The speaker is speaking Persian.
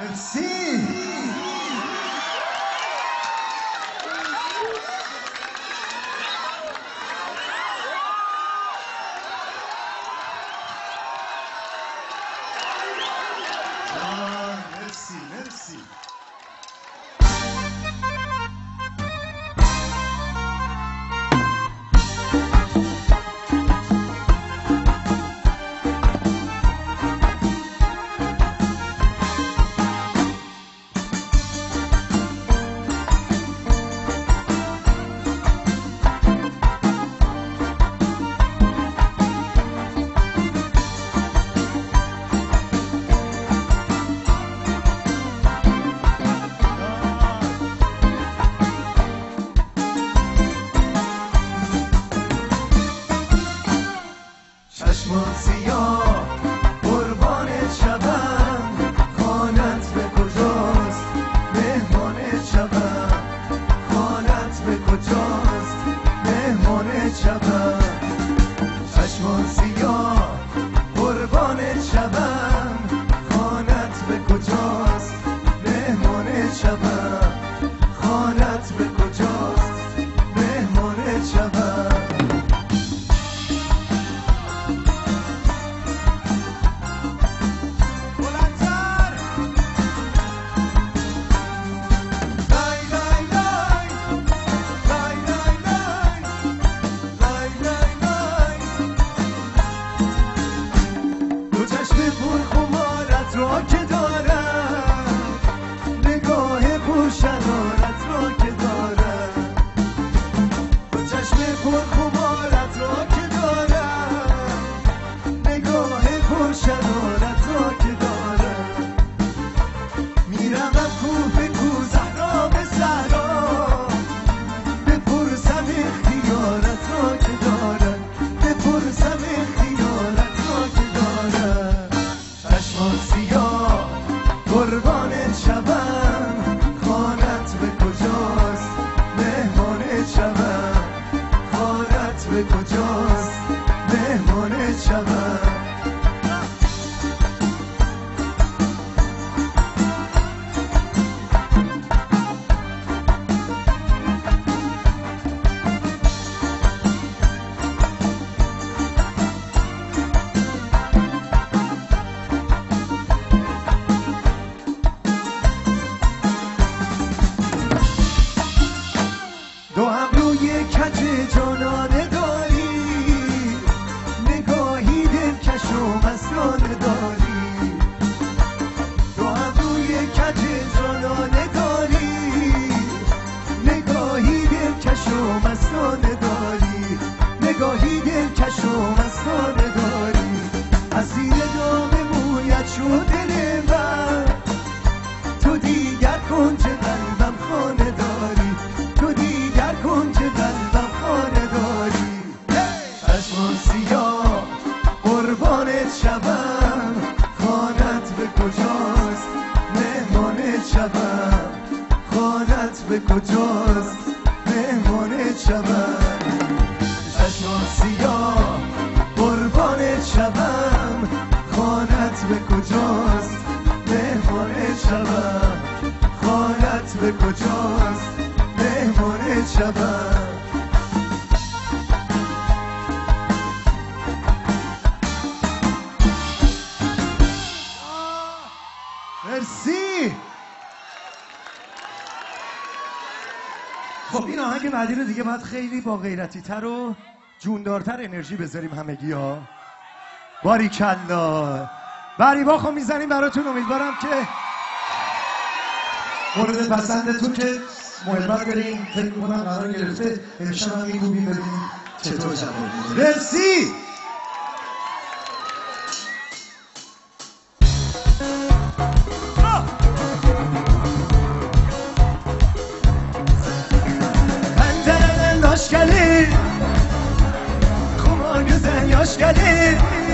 مرسی. چشمان سیاه قربانت شبم، خانت به کجاست مهمانت شبم، خانت به کجاست مهمانت شبم. چشمان سیاه قربانت شبم، خانت به کجاست مهمانت شبم، خانت به کجاست مهمانت شبم. قربانت شبم، خانت به کجاست مهمانت شبم، خانت به کجاست مهمانت شبم. دو ابروی کج جانانه داری، نگاهی دلکش و مستانه داری. دو ابروی کج جانانه داری، نگاهی دلکش و مستانه داری، نگاهی دلکش و مستانه داری. اسیر دام مویت شد دل من، تو دیگر کنج قلبم خانه داری، تو دیگر کنج قلبم خانه داری. چشمان سیاه قربانت شبم، خانت به کجاست مهمانت شبم، خانت به کجاست مهمانت شبم. چشمان سیاه قربانت شبم، خانت به کجاست مهمانت شبم، خانت به کجاست مهمانت شبم. مرسی. خب این آهنگ بعدی رو دیگه باید خیلی با غیرتی تر و جوندارتر انرژی بذاریم همگی ها. باریکلا. بریباخو میزنیم براتون. امیدوارم که مورد پسندتون که محبت بریم. فکر میکنم قرار گرفته امشب هم میگوبیم ببینیم چطور جواب میده. مرسی. Pencereden hoş geldin, kuman güzel hoş geldin.